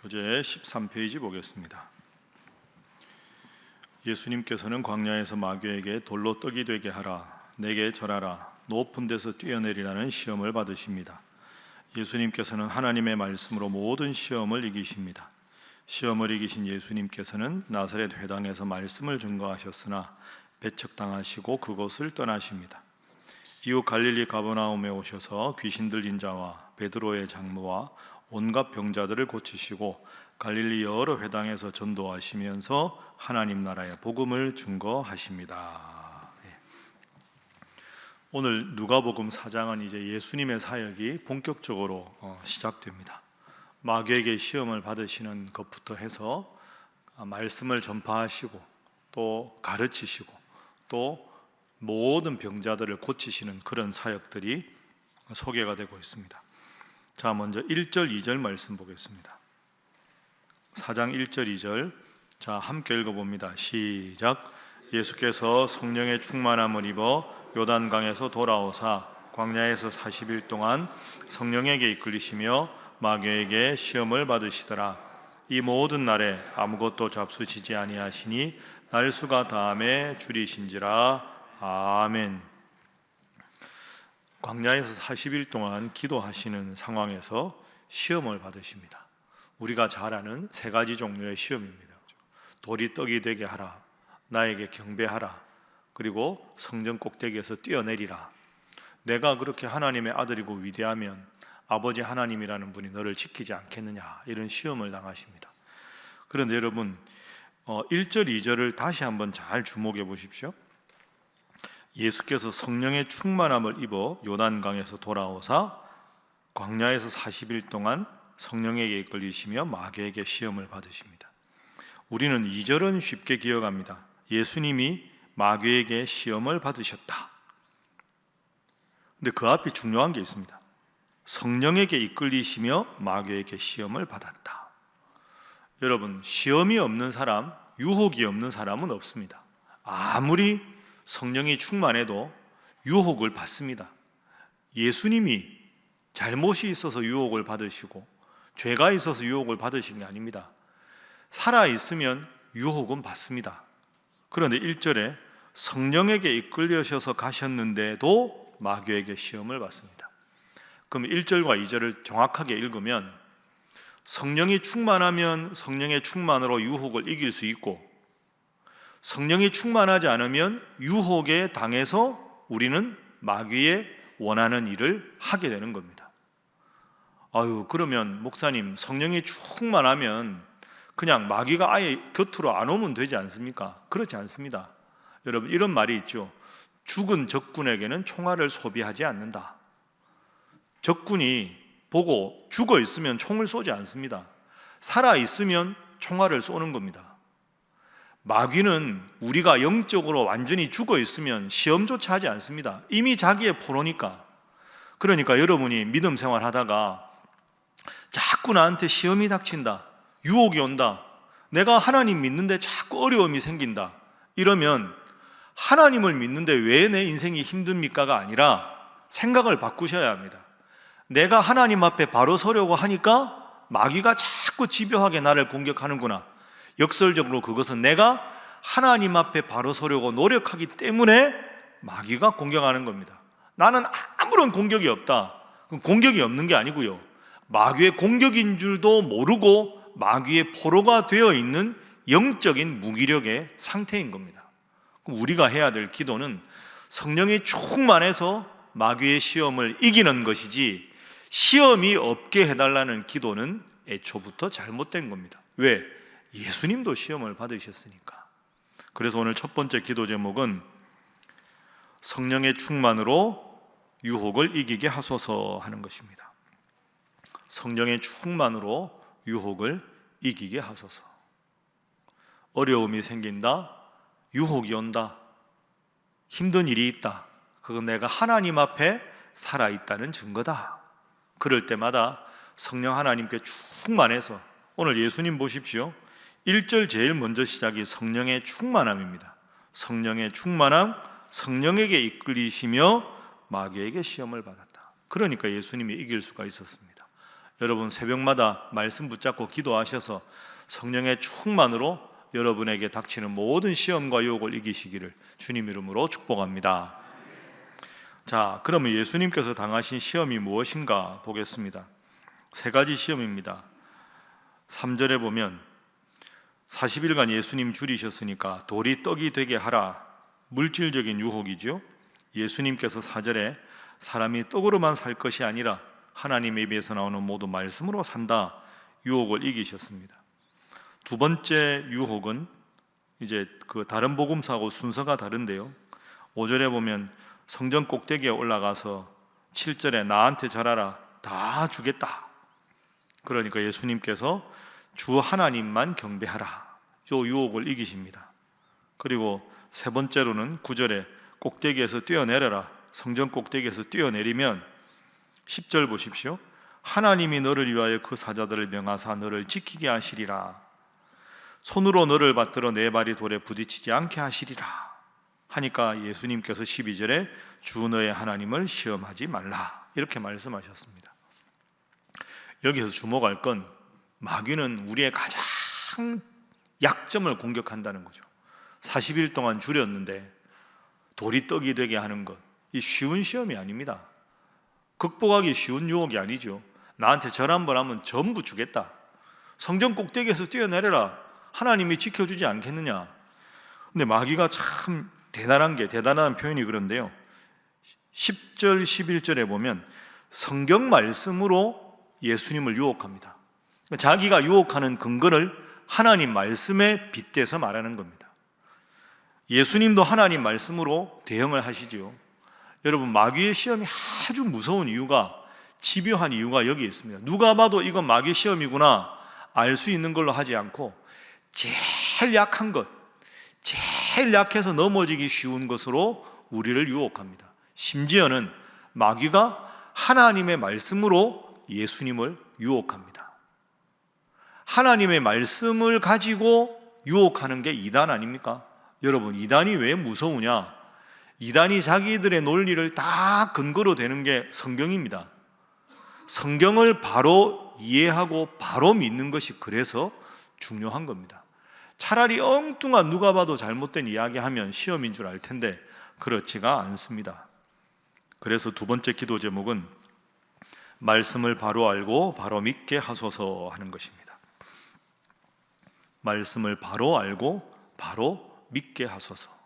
교재 13페이지 보겠습니다. 예수님께서는 광야에서 마귀에게 돌로 떡이 되게 하라, 내게 절하라, 높은 데서 뛰어내리라는 시험을 받으십니다. 예수님께서는 하나님의 말씀으로 모든 시험을 이기십니다. 시험을 이기신 예수님께서는 나사렛 회당에서 말씀을 증거하셨으나 배척당하시고 그곳을 떠나십니다. 이후 갈릴리 가버나움에 오셔서 귀신 들린 자와 베드로의 장모와 온갖 병자들을 고치시고 갈릴리 여러 회당에서 전도하시면서 하나님 나라의 복음을 증거하십니다. 오늘 누가복음 4장은 이제 예수님의 사역이 본격적으로 시작됩니다. 마귀에게 시험을 받으시는 것부터 해서 말씀을 전파하시고 또 가르치시고 또 모든 병자들을 고치시는 그런 사역들이 소개가 되고 있습니다. 자, 먼저 1절 2절 말씀 보겠습니다. 4장 1절 2절 자, 함께 읽어봅니다. 시작. 예수께서 성령의 충만함을 입어 요단강에서 돌아오사 광야에서 40일 동안 성령에게 이끌리시며 마귀에게 시험을 받으시더라. 이 모든 날에 아무것도 잡수시지 아니하시니 날수가 다함에 줄이신지라. 아멘. 광야에서 40일 동안 기도하시는 상황에서 시험을 받으십니다. 우리가 잘 아는 세 가지 종류의 시험입니다. 돌이 떡이 되게 하라, 나에게 경배하라, 그리고 성전 꼭대기에서 뛰어내리라. 내가 그렇게 하나님의 아들이고 위대하면 아버지 하나님이라는 분이 너를 지키지 않겠느냐, 이런 시험을 당하십니다. 그런데 여러분 1절 2절을 다시 한번 잘 주목해 보십시오. 예수께서 성령의 충만함을 입어 요단강에서 돌아오사 광야에서 40일 동안 성령에게 이끌리시며 마귀에게 시험을 받으십니다. 우리는 2절은 쉽게 기억합니다. 예수님이 마귀에게 시험을 받으셨다. 근데 그 앞에 중요한 게 있습니다. 성령에게 이끌리시며 마귀에게 시험을 받았다. 여러분, 시험이 없는 사람, 유혹이 없는 사람은 없습니다. 아무리 성령이 충만해도 유혹을 받습니다. 예수님이 잘못이 있어서 유혹을 받으시고 죄가 있어서 유혹을 받으신 게 아닙니다. 살아있으면 유혹은 받습니다. 그런데 1절에 성령에게 이끌려셔서 가셨는데도 마귀에게 시험을 받습니다. 그럼 1절과 2절을 정확하게 읽으면 성령이 충만하면 성령의 충만으로 유혹을 이길 수 있고, 성령이 충만하지 않으면 유혹에 당해서 우리는 마귀의 원하는 일을 하게 되는 겁니다. 그러면 목사님, 성령이 충만하면 그냥 마귀가 아예 곁으로 안 오면 되지 않습니까? 그렇지 않습니다. 여러분, 이런 말이 있죠. 죽은 적군에게는 총알을 소비하지 않는다. 적군이 보고 죽어 있으면 총을 쏘지 않습니다. 살아 있으면 총알을 쏘는 겁니다. 마귀는 우리가 영적으로 완전히 죽어 있으면 시험조차 하지 않습니다. 이미 자기의 프로니까. 그러니까 여러분이 믿음 생활 하다가 자꾸 나한테 시험이 닥친다, 유혹이 온다, 내가 하나님 믿는데 자꾸 어려움이 생긴다, 이러면 하나님을 믿는데 왜 내 인생이 힘듭니까가 아니라 생각을 바꾸셔야 합니다. 내가 하나님 앞에 바로 서려고 하니까 마귀가 자꾸 집요하게 나를 공격하는구나. 역설적으로 그것은 내가 하나님 앞에 바로 서려고 노력하기 때문에 마귀가 공격하는 겁니다. 나는 아무런 공격이 없다. 그럼 공격이 없는 게 아니고요, 마귀의 공격인 줄도 모르고 마귀의 포로가 되어 있는 영적인 무기력의 상태인 겁니다. 그럼 우리가 해야 될 기도는 성령이 충만해서 마귀의 시험을 이기는 것이지, 시험이 없게 해달라는 기도는 애초부터 잘못된 겁니다. 왜? 예수님도 시험을 받으셨으니까. 그래서 오늘 첫 번째 기도 제목은 성령의 충만으로 유혹을 이기게 하소서 하는 것입니다. 성령의 충만으로 유혹을 이기게 하소서. 어려움이 생긴다, 유혹이 온다, 힘든 일이 있다, 그건 내가 하나님 앞에 살아있다는 증거다. 그럴 때마다 성령 하나님께 충만해서, 오늘 예수님 보십시오. 1절 제일 먼저 시작이 성령의 충만함입니다. 성령의 충만함, 성령에게 이끌리시며 마귀에게 시험을 받았다. 그러니까 예수님이 이길 수가 있었습니다. 여러분 새벽마다 말씀 붙잡고 기도하셔서 성령의 충만으로 여러분에게 닥치는 모든 시험과 유혹을 이기시기를 주님 이름으로 축복합니다. 자, 그러면 예수님께서 당하신 시험이 무엇인가 보겠습니다. 세 가지 시험입니다. 3절에 보면 40일간 예수님 줄이셨으니까 돌이 떡이 되게 하라. 물질적인 유혹이죠. 예수님께서 4절에 사람이 떡으로만 살 것이 아니라 하나님의 입에서 나오는 모든 말씀으로 산다. 유혹을 이기셨습니다. 두 번째 유혹은 이제 그 다른 복음서하고 순서가 다른데요. 5절에 보면 성전 꼭대기에 올라가서 7절에 나한테 절하라. 다 주겠다. 그러니까 예수님께서 주 하나님만 경배하라. 이 유혹을 이기십니다. 그리고 세 번째로는 9절에 꼭대기에서 뛰어내려라. 성전 꼭대기에서 뛰어내리면 10절 보십시오. 하나님이 너를 위하여 그 사자들을 명하사 너를 지키게 하시리라. 손으로 너를 받들어 내 발이 돌에 부딪히지 않게 하시리라 하니까 예수님께서 12절에 주 너의 하나님을 시험하지 말라 이렇게 말씀하셨습니다. 여기서 주목할 건 마귀는 우리의 가장 약점을 공격한다는 거죠. 40일 동안 줄였는데 돌이 떡이 되게 하는 것, 이 쉬운 시험이 아닙니다. 극복하기 쉬운 유혹이 아니죠. 나한테 절 한번 하면 전부 주겠다. 성전 꼭대기에서 뛰어내려라. 하나님이 지켜주지 않겠느냐. 근데 마귀가 참 대단한 표현이 그런데요. 10절 11절에 보면 성경 말씀으로 예수님을 유혹합니다. 자기가 유혹하는 근거를 하나님 말씀에 빗대서 말하는 겁니다. 예수님도 하나님 말씀으로 대응을 하시죠. 여러분, 마귀의 시험이 아주 무서운 이유가, 집요한 이유가 여기에 있습니다. 누가 봐도 이건 마귀 시험이구나 알 수 있는 걸로 하지 않고 제일 약한 것, 제일 약해서 넘어지기 쉬운 것으로 우리를 유혹합니다. 심지어는 마귀가 하나님의 말씀으로 예수님을 유혹합니다. 하나님의 말씀을 가지고 유혹하는 게 이단 아닙니까? 여러분, 이단이 왜 무서우냐? 이단이 자기들의 논리를 다 근거로 대는 게 성경입니다. 성경을 바로 이해하고 바로 믿는 것이 그래서 중요한 겁니다. 차라리 엉뚱한 누가 봐도 잘못된 이야기하면 시험인 줄 알 텐데 그렇지가 않습니다. 그래서 두 번째 기도 제목은 말씀을 바로 알고 바로 믿게 하소서 하는 것입니다. 말씀을 바로 알고 바로 믿게 하소서.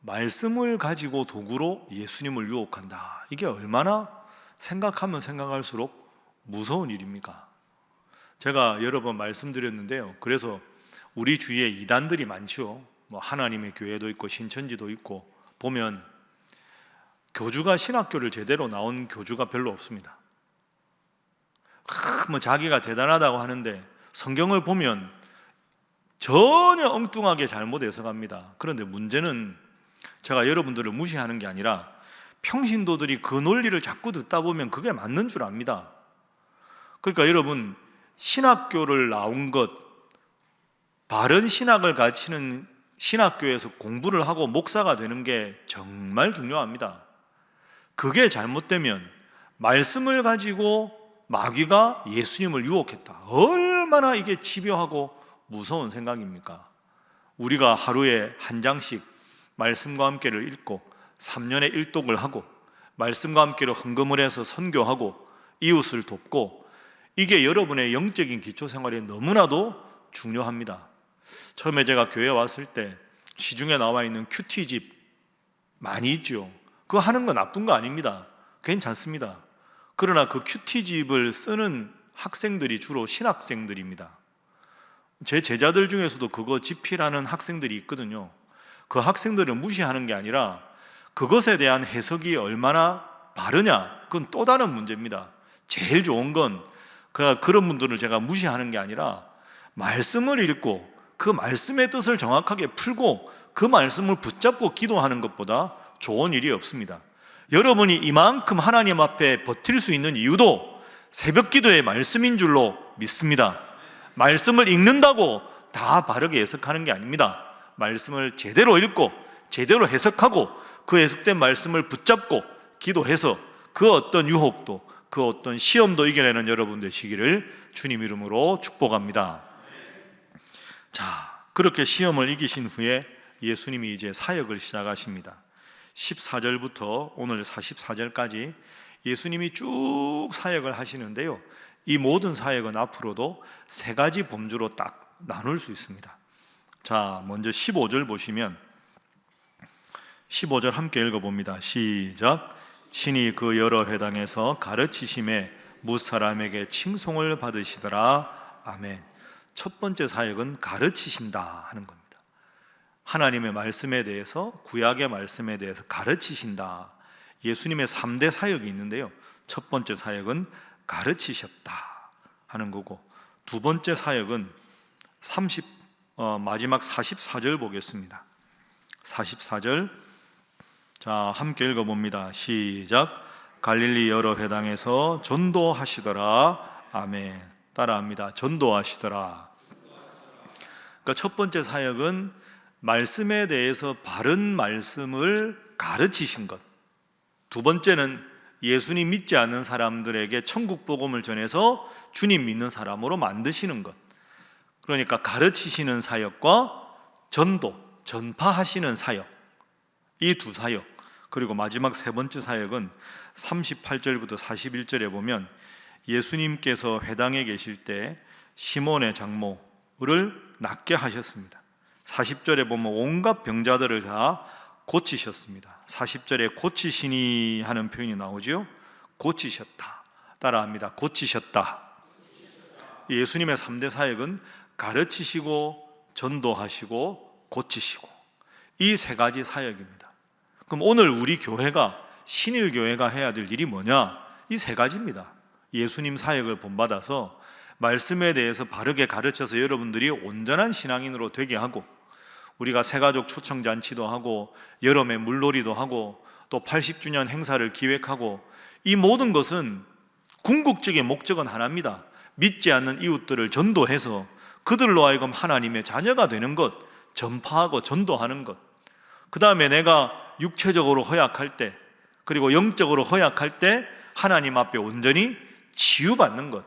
말씀을 가지고 도구로 예수님을 유혹한다. 이게 얼마나 생각하면 생각할수록 무서운 일입니까? 제가 여러 번 말씀드렸는데요. 그래서 우리 주위에 이단들이 많죠. 뭐 하나님의 교회도 있고 신천지도 있고 보면 교주가 신학교를 제대로 나온 교주가 별로 없습니다. 뭐 자기가 대단하다고 하는데 성경을 보면 전혀 엉뚱하게 잘못 해석합니다. 그런데 문제는 제가 여러분들을 무시하는 게 아니라 평신도들이 그 논리를 자꾸 듣다 보면 그게 맞는 줄 압니다. 그러니까 여러분, 신학교를 나온 것, 바른 신학을 가르치는 신학교에서 공부를 하고 목사가 되는 게 정말 중요합니다. 그게 잘못되면 말씀을 가지고 마귀가 예수님을 유혹했다. 얼마나 이게 집요하고 무서운 생각입니까? 우리가 하루에 한 장씩 말씀과 함께를 읽고 3년에 1독을 하고 말씀과 함께로 헌금을 해서 선교하고 이웃을 돕고, 이게 여러분의 영적인 기초 생활에 너무나도 중요합니다. 처음에 제가 교회에 왔을 때 시중에 나와 있는 큐티집 많이 있죠. 그거 하는 거 나쁜 거 아닙니다. 괜찮습니다. 그러나 그 큐티집을 쓰는 학생들이 주로 신학생들입니다. 제 제자들 중에서도 그거 집필하는 학생들이 있거든요. 그 학생들을 무시하는 게 아니라 그것에 대한 해석이 얼마나 바르냐, 그건 또 다른 문제입니다. 제일 좋은 건 그런 분들을 제가 무시하는 게 아니라 말씀을 읽고 그 말씀의 뜻을 정확하게 풀고 그 말씀을 붙잡고 기도하는 것보다 좋은 일이 없습니다. 여러분이 이만큼 하나님 앞에 버틸 수 있는 이유도 새벽 기도의 말씀인 줄로 믿습니다. 말씀을 읽는다고 다 바르게 해석하는 게 아닙니다. 말씀을 제대로 읽고 제대로 해석하고 그 해석된 말씀을 붙잡고 기도해서 그 어떤 유혹도, 그 어떤 시험도 이겨내는 여러분 되시기를 주님 이름으로 축복합니다. 자, 그렇게 시험을 이기신 후에 예수님이 이제 사역을 시작하십니다. 14절부터 오늘 44절까지 예수님이 쭉 사역을 하시는데요, 이 모든 사역은 앞으로도 세 가지 범주로 딱 나눌 수 있습니다. 자, 먼저 15절 보시면 15절 함께 읽어봅니다. 시작. 친히 그 여러 회당에서 가르치심에 무사람에게 칭송을 받으시더라. 아멘. 첫 번째 사역은 가르치신다 하는 겁니다. 하나님의 말씀에 대해서, 구약의 말씀에 대해서 가르치신다. 예수님의 3대 사역이 있는데요, 첫 번째 사역은 가르치셨다 하는 거고, 두 번째 사역은 마지막 44절 보겠습니다. 44절, 자, 함께 읽어봅니다. 시작. 갈릴리 여러 회당에서 전도하시더라. 아멘. 따라합니다. 전도하시더라. 그러니까 첫 번째 사역은 말씀에 대해서 바른 말씀을 가르치신 것, 두 번째는 예수님 믿지 않는 사람들에게 천국 복음을 전해서 주님 믿는 사람으로 만드시는 것, 그러니까 가르치시는 사역과 전도, 전파하시는 사역, 이 두 사역. 그리고 마지막 세 번째 사역은 38절부터 41절에 보면 예수님께서 회당에 계실 때 시몬의 장모를 낫게 하셨습니다. 40절에 보면 온갖 병자들을 다 고치셨습니다. 40절에 고치시니 하는 표현이 나오죠. 고치셨다. 따라합니다. 고치셨다. 예수님의 3대 사역은 가르치시고 전도하시고 고치시고, 이 세 가지 사역입니다. 그럼 오늘 우리 교회가, 신일교회가 해야 될 일이 뭐냐? 이 세 가지입니다. 예수님 사역을 본받아서 말씀에 대해서 바르게 가르쳐서 여러분들이 온전한 신앙인으로 되게 하고, 우리가 새가족 초청잔치도 하고 여름에 물놀이도 하고 또 80주년 행사를 기획하고, 이 모든 것은 궁극적인 목적은 하나입니다. 믿지 않는 이웃들을 전도해서 그들로 하여금 하나님의 자녀가 되는 것, 전파하고 전도하는 것. 그 다음에 내가 육체적으로 허약할 때, 그리고 영적으로 허약할 때 하나님 앞에 온전히 치유받는 것.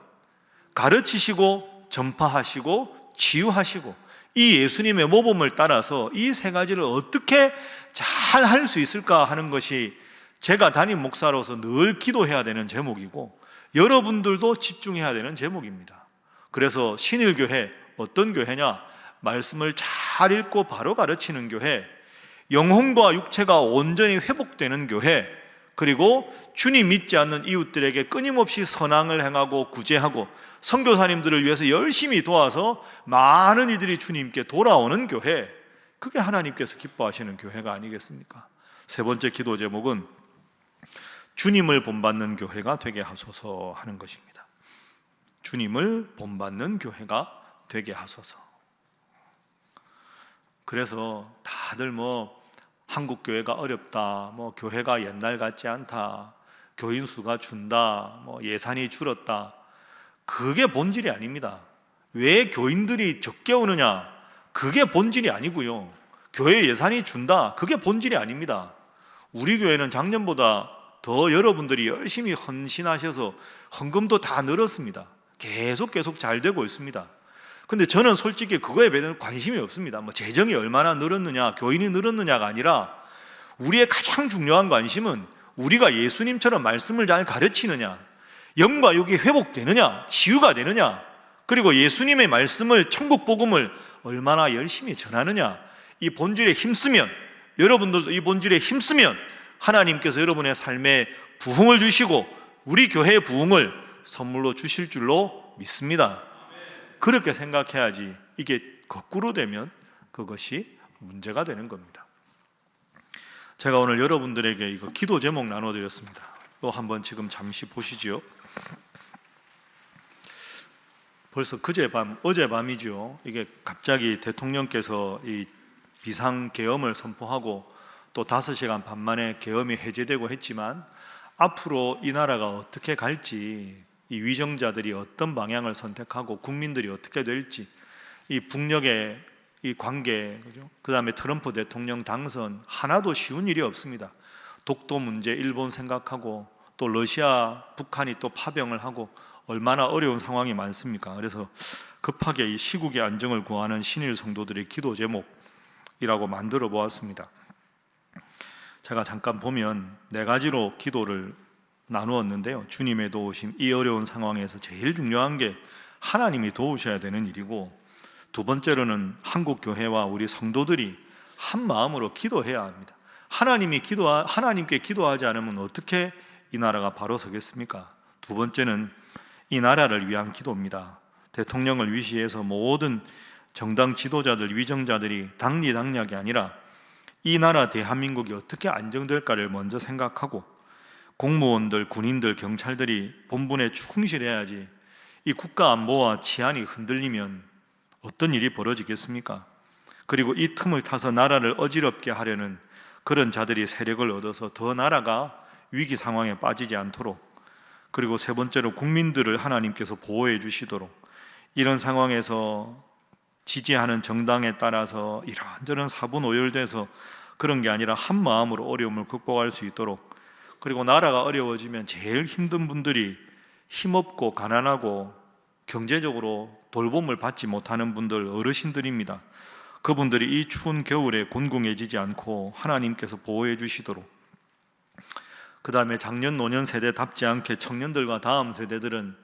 가르치시고 전파하시고 치유하시고, 이 예수님의 모범을 따라서 이 세 가지를 어떻게 잘 할 수 있을까 하는 것이 제가 담임 목사로서 늘 기도해야 되는 제목이고, 여러분들도 집중해야 되는 제목입니다. 그래서 신일교회, 어떤 교회냐? 말씀을 잘 읽고 바로 가르치는 교회, 영혼과 육체가 온전히 회복되는 교회, 그리고 주님 믿지 않는 이웃들에게 끊임없이 선항을 행하고 구제하고 선교사님들을 위해서 열심히 도와서 많은 이들이 주님께 돌아오는 교회, 그게 하나님께서 기뻐하시는 교회가 아니겠습니까? 세 번째 기도 제목은 주님을 본받는 교회가 되게 하소서 하는 것입니다. 주님을 본받는 교회가 되게 하소서. 그래서 다들 한국 교회가 어렵다, 교회가 옛날 같지 않다, 교인 수가 준다, 예산이 줄었다, 그게 본질이 아닙니다. 왜 교인들이 적게 오느냐? 그게 본질이 아니고요. 교회 예산이 준다, 그게 본질이 아닙니다. 우리 교회는 작년보다 더 여러분들이 열심히 헌신하셔서 헌금도 다 늘었습니다. 계속 잘 되고 있습니다. 근데 저는 솔직히 그거에 별로 관심이 없습니다. 재정이 얼마나 늘었느냐, 교인이 늘었느냐가 아니라, 우리의 가장 중요한 관심은 우리가 예수님처럼 말씀을 잘 가르치느냐, 영과 육이 회복되느냐, 치유가 되느냐, 그리고 예수님의 말씀을, 천국 복음을 얼마나 열심히 전하느냐. 이 본질에 힘쓰면, 여러분들도 이 본질에 힘쓰면 하나님께서 여러분의 삶에 부흥을 주시고 우리 교회의 부흥을 선물로 주실 줄로 믿습니다. 그렇게 생각해야지, 이게 거꾸로 되면 그것이 문제가 되는 겁니다. 제가 오늘 여러분들에게 이거 기도 제목 나눠드렸습니다. 또 한번 지금 잠시 보시죠. 벌써 어젯밤이죠. 이게 갑자기 대통령께서 이 비상계엄을 선포하고 또 5시간 반 만에 계엄이 해제되고 했지만, 앞으로 이 나라가 어떻게 갈지, 이 위정자들이 어떤 방향을 선택하고 국민들이 어떻게 될지, 이 북녘의 이 관계, 그 다음에 트럼프 대통령 당선, 하나도 쉬운 일이 없습니다. 독도 문제 일본 생각하고, 또 러시아, 북한이 또 파병을 하고 얼마나 어려운 상황이 많습니까? 그래서 급하게 이 시국의 안정을 구하는 신일 성도들의 기도 제목이라고 만들어 보았습니다. 제가 잠깐 보면 4가지로 기도를 나누었는데요. 주님의 도우심, 이 어려운 상황에서 제일 중요한 게 하나님이 도우셔야 되는 일이고, 두 번째로는 한국 교회와 우리 성도들이 한 마음으로 기도해야 합니다. 하나님께 기도하지 않으면 어떻게 이 나라가 바로 서겠습니까? 두 번째는 이 나라를 위한 기도입니다. 대통령을 위시해서 모든 정당 지도자들, 위정자들이 당리당략이 아니라 이 나라 대한민국이 어떻게 안정될까를 먼저 생각하고, 공무원들, 군인들, 경찰들이 본분에 충실해야지 이 국가 안보와 치안이 흔들리면 어떤 일이 벌어지겠습니까? 그리고 이 틈을 타서 나라를 어지럽게 하려는 그런 자들이 세력을 얻어서 더 나라가 위기 상황에 빠지지 않도록, 그리고 세 번째로 국민들을 하나님께서 보호해 주시도록, 이런 상황에서 지지하는 정당에 따라서 이런저런 사분오열돼서 그런 게 아니라 한 마음으로 어려움을 극복할 수 있도록, 그리고 나라가 어려워지면 제일 힘든 분들이 힘없고 가난하고 경제적으로 돌봄을 받지 못하는 분들, 어르신들입니다. 그분들이 이 추운 겨울에 곤궁해지지 않고 하나님께서 보호해 주시도록, 그 다음에 작년 노년 세대답지 않게 청년들과 다음 세대들은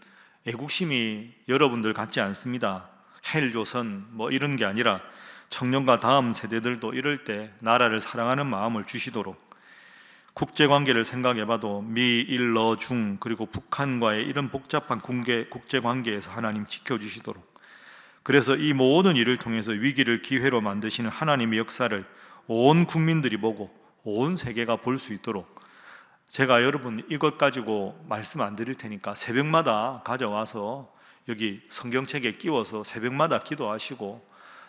애국심이 여러분들 같지 않습니다. 헬조선 뭐 이런 게 아니라 청년과 다음 세대들도 이럴 때 나라를 사랑하는 마음을 주시도록, 국제관계를 생각해봐도 미, 일, 러, 중, 그리고 북한과의 이런 복잡한 국제관계에서 하나님 지켜주시도록, 그래서 이 모든 일을 통해서 위기를 기회로 만드시는 하나님의 역사를 온 국민들이 보고 온 세계가 볼 수 있도록, 제가 여러분 이것 가지고 말씀 안 드릴 테니까 새벽마다 가져와서 여기 성경책에 끼워서 새벽마다 기도하시고,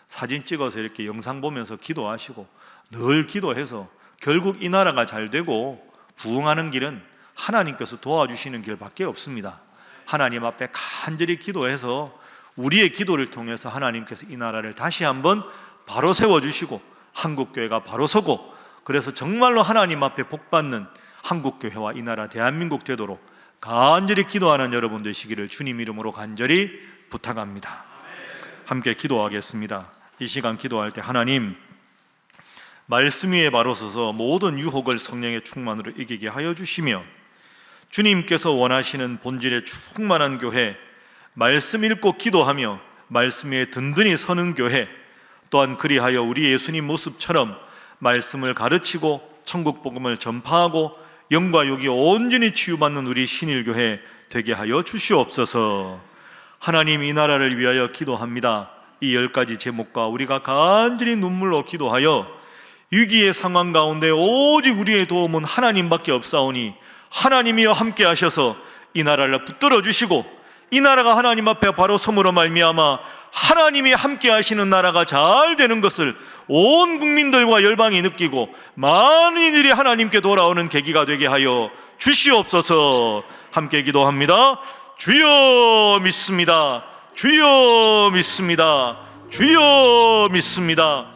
사진 찍어서 이렇게 영상 보면서 기도하시고, 늘 기도해서 결국 이 나라가 잘 되고 부흥하는 길은 하나님께서 도와주시는 길밖에 없습니다. 하나님 앞에 간절히 기도해서 우리의 기도를 통해서 하나님께서 이 나라를 다시 한번 바로 세워주시고 한국교회가 바로 서고, 그래서 정말로 하나님 앞에 복받는 한국교회와 이 나라 대한민국 되도록 간절히 기도하는 여러분 되시기를 주님 이름으로 간절히 부탁합니다. 함께 기도하겠습니다. 이 시간 기도할 때 하나님, 말씀 위에 바로 서서 모든 유혹을 성령의 충만으로 이기게 하여 주시며, 주님께서 원하시는 본질의 충만한 교회, 말씀 읽고 기도하며 말씀 위에 든든히 서는 교회, 또한 그리하여 우리 예수님 모습처럼 말씀을 가르치고 천국 복음을 전파하고 영과 육이 온전히 치유받는 우리 신일교회 되게 하여 주시옵소서. 하나님, 이 나라를 위하여 기도합니다. 이 10가지 제목과 우리가 간절히 눈물로 기도하여 위기의 상황 가운데 오직 우리의 도움은 하나님밖에 없사오니 하나님이여 함께 하셔서 이 나라를 붙들어 주시고, 이 나라가 하나님 앞에 바로 섬으로 말미암아 하나님이 함께 하시는 나라가 잘 되는 것을 온 국민들과 열방이 느끼고 많은 이들이 하나님께 돌아오는 계기가 되게 하여 주시옵소서. 함께 기도합니다. 주여 믿습니다. 주여 믿습니다. 주여 믿습니다.